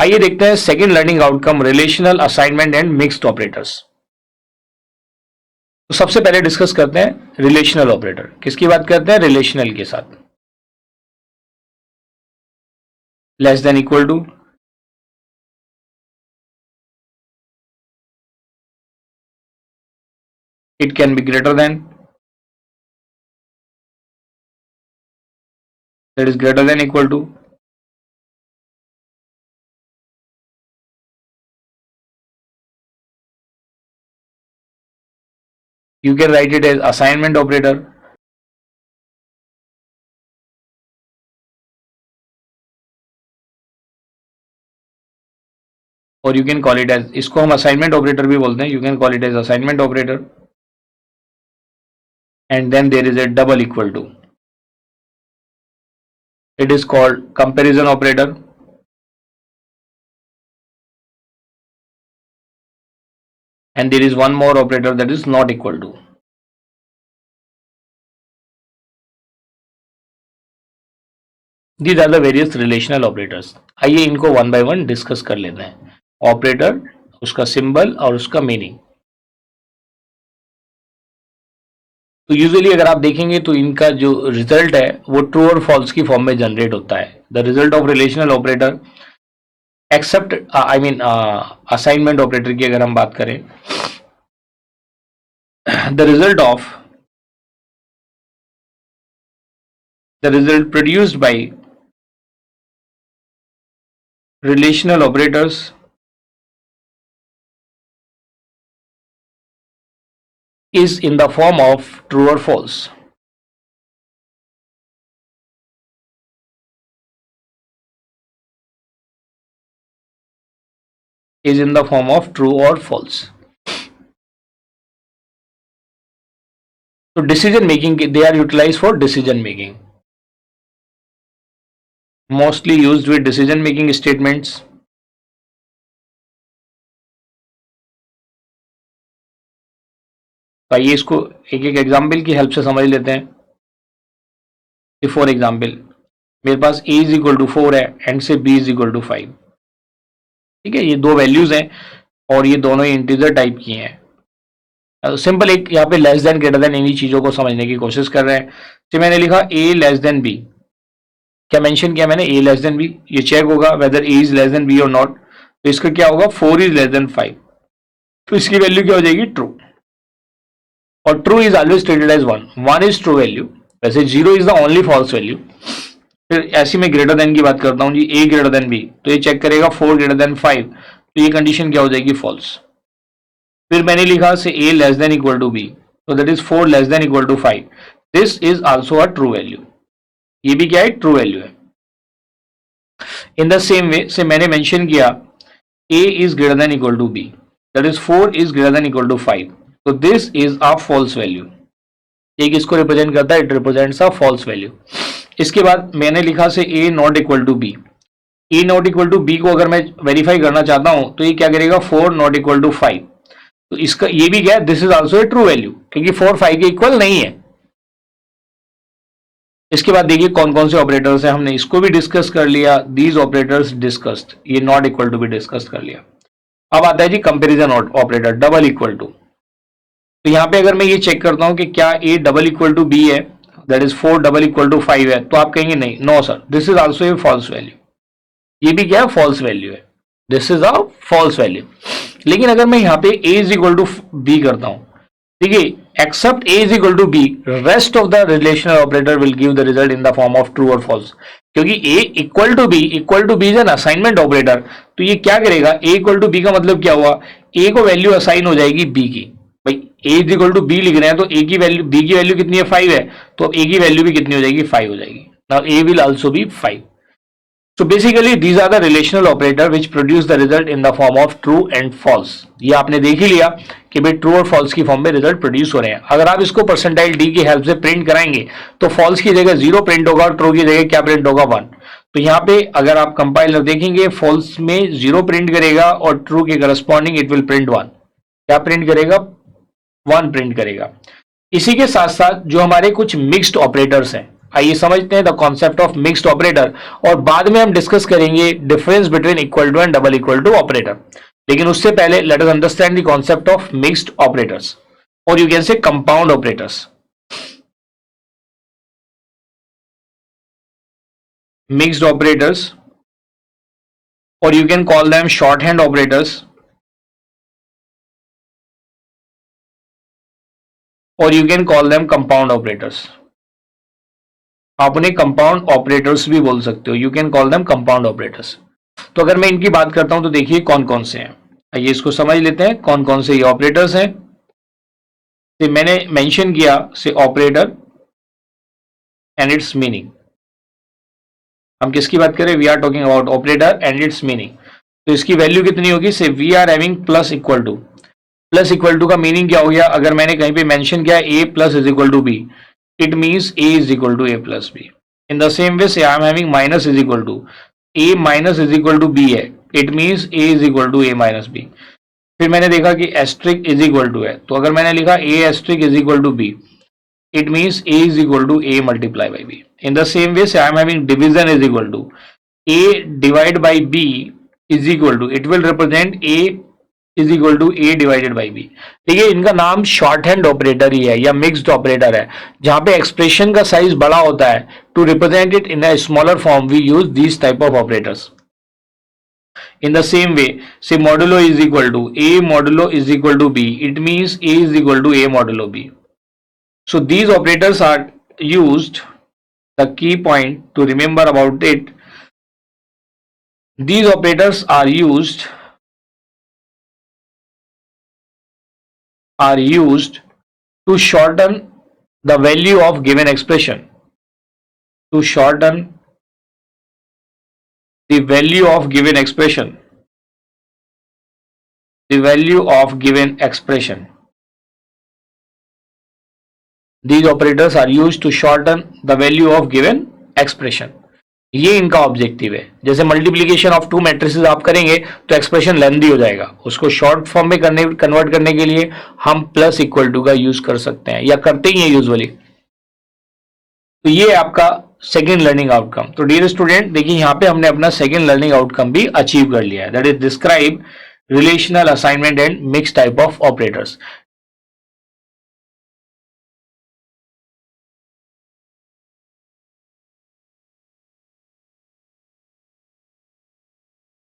आइए देखते हैं second learning outcome, relational assignment and mixed operators. तो सबसे पहले डिस्कस करते हैं रिलेशनल ऑपरेटर। किसकी बात करते हैं? रिलेशनल के साथ। Less than equal to, it can be greater than, that is greater than equal to, you can write it as assignment operator, or you can call it as, इसको हम assignment operator भी बोलते हैं, you can call it as assignment operator, and then there is a double equal to, it is called comparison operator, and there is one more operator that is not equal to. These are the various relational operators. आइए इनको one by one discuss कर लेते हैं। Operator, उसका symbol और उसका meaning. तो usually अगर आप देखेंगे तो इनका जो रिजल्ट है वो ट्रू और फॉल्स की फॉर्म में जनरेट होता है। The result of relational operator except assignment operator की अगर हम बात करें, the result produced by relational operators is in the form of true or false. Is in the form of true or false. So decision making, they are utilized for decision making. Mostly used with decision making statements. तो आइए इसको एक एक example की help से समझ लेते हैं। फॉर एग्जाम्पल, मेरे पास a इज इक्वल टू 4 है एंड से b इज इक्वल टू 5। ठीक है, ये दो वैल्यूज हैं और ये दोनों ही इंटीजर टाइप की हैं। सिंपल एक यहाँ पे लेस देन ग्रेटर देन इन्हीं चीजों को समझने की कोशिश कर रहे हैं। तो मैंने लिखा a लेस देन b, क्या मेंशन किया मैंने? a less than b। ये चेक होगा whether a is less than b और नॉट। तो इसका क्या होगा? 4 इज लेस देन 5। तो इसकी वैल्यू क्या हो जाएगी? ट्रू। और true is always treated as 1। 1 is true value, वैसे 0 is the only false value. फिर ऐसी मैं ग्रेटर देन की बात करता हूँ जी, a ग्रेटर देन b, तो ये चेक करेगा 4 ग्रेटर देन 5, तो ये कंडीशन क्या हो जाएगी? फॉल्स। फिर मैंने लिखा से a less than equal to b, तो that is 4 less than equal to 5। This is also a true value, ये भी क्या है? ट्रू वैल्यू है। इन द सेम वे से मैंने मेंशन किया a is greater than equal to b, that is 4 is greater than equal to 5, तो this is a false value. ये किसको रिप्रेजेंट करता है? It represents a false value. इसके बाद मैंने लिखा से a not equal to b, a not equal to b को अगर मैं वेरीफाई करना चाहता हूं तो ये क्या करेगा? 4 नॉट इक्वल टू 5, तो इसका ये भी क्या है? This is also A true value, क्योंकि 4 5 के इक्वल नहीं है। इसके बाद देखिए कौन कौन से ऑपरेटर्स हैं, हमने इसको भी डिस्कस कर लिया। दीज ऑपरेटर्स डिस्कस्ड, ये नॉट इक्वल टू भी डिस्कस कर लिया। अब आता है जी comparison operator, double equal to. तो यहाँ पे अगर मैं ये चेक करता हूं कि क्या a double equal to b है, that is 4 double equal to 5 है, तो आप कहेंगे नहीं, no sir, this is also a false value. ये भी क्या है? फॉल्स वैल्यू है, this is a false value. लेकिन अगर मैं यहाँ पे a is equal to b करता हूं, ठीक है, except a is equal to b, rest of the relational operator will give the result in the form of true और फॉल्स। क्योंकि a equal to b is an assignment operator, तो ये क्या करेगा? a इक्वल टू b का मतलब क्या हुआ? a को वैल्यू असाइन हो जाएगी b की। भाई a is equal to b लिख रहे हैं तो a की वैल्यू, b की वैल्यू कितनी है? 5 है, तो अब a की वैल्यू भी कितनी हो जाएगी? 5 हो जाएगी। Now a will also be 5। So basically these are the relational operator which produce the result in the form of true and false। ये आपने देख ही लिया कि भाई ट्रू और फॉल्स की फॉर्म में रिजल्ट प्रोड्यूस हो रहे हैं। अगर आप इसको परसेंटाइल डी की हेल्प से प्रिंट कराएंगे तो फॉल्स की जगह 0 प्रिंट होगा और ट्रू की जगह क्या प्रिंट होगा? 1। तो यहाँ पे अगर आप कंपाइलर देखेंगे, फॉल्स में 0 प्रिंट करेगा और ट्रू के करस्पॉन्डिंग इट विल प्रिंट 1। क्या प्रिंट करेगा? 1 प्रिंट करेगा। इसी के साथ साथ जो हमारे कुछ मिक्स्ड ऑपरेटर्स हैं, आइए समझते हैं the concept of mixed operator, और बाद में हम डिस्कस करेंगे difference between equal to and double equal to operator. लेकिन उससे पहले let us understand the concept of mixed operators, और you can say compound operators. Mixed operators, or you can call them shorthand operators, or you can call them compound operators. आप उन्हें compound operators भी बोल सकते हो, you can call them compound operators. तो अगर मैं इनकी बात करता हूं तो देखिए कौन कौन से हैं, आइए इसको समझ लेते हैं कौन कौन से ये ऑपरेटर्स हैं। तो मैंने मेंशन किया से ऑपरेटर एंड इट्स मीनिंग। हम किसकी बात करें, we are talking about operator and its meaning. तो इसकी वैल्यू कितनी होगी, say we are having plus equal to. Plus equal to का मीनिंग क्या हो गया, अगर मैंने कहीं पे मेंशन किया A plus is equal to B, it means A is equal to A plus B. In the same way say I am having minus is equal to, A minus is equal to B है, it means A is equal to A minus B. फिर मैंने देखा कि asterisk is equal to है, तो अगर मैंने लिखा A asterisk is equal to B, it means a is equal to a multiply by b. In the same way, say I am having division is equal to a divided by b is equal to, it will represent a is equal to a divided by b. देखिए इनका नाम short hand operator ही है या mixed operator है, जहां पे expression का size बड़ा होता है। To represent it in a smaller form we use this type of operators. In the same way, say modulo is equal to a modulo is equal to b, it means a is equal to a modulo b. So these operators are used, the key point to remember about it, these operators are used to shorten the value of given expression, to shorten the value of given expression, the value of given expression. These operators are used to shorten the value of given expression. ये इनका objective है। जैसे multiplication of to matrices आप करेंगे तो expression lengthy हो जाएगा, उसको शॉर्ट फॉर्म में कन्वर्ट करने के लिए हम प्लस इक्वल टू का यूज कर सकते हैं या करते ही हैं यूजुअली। तो ये आपका सेकेंड लर्निंग आउटकम। तो डियर स्टूडेंट देखिए यहाँ पे हमने अपना सेकेंड लर्निंग आउटकम भी अचीव कर लिया है, that is describe relational assignment and mix type of operators.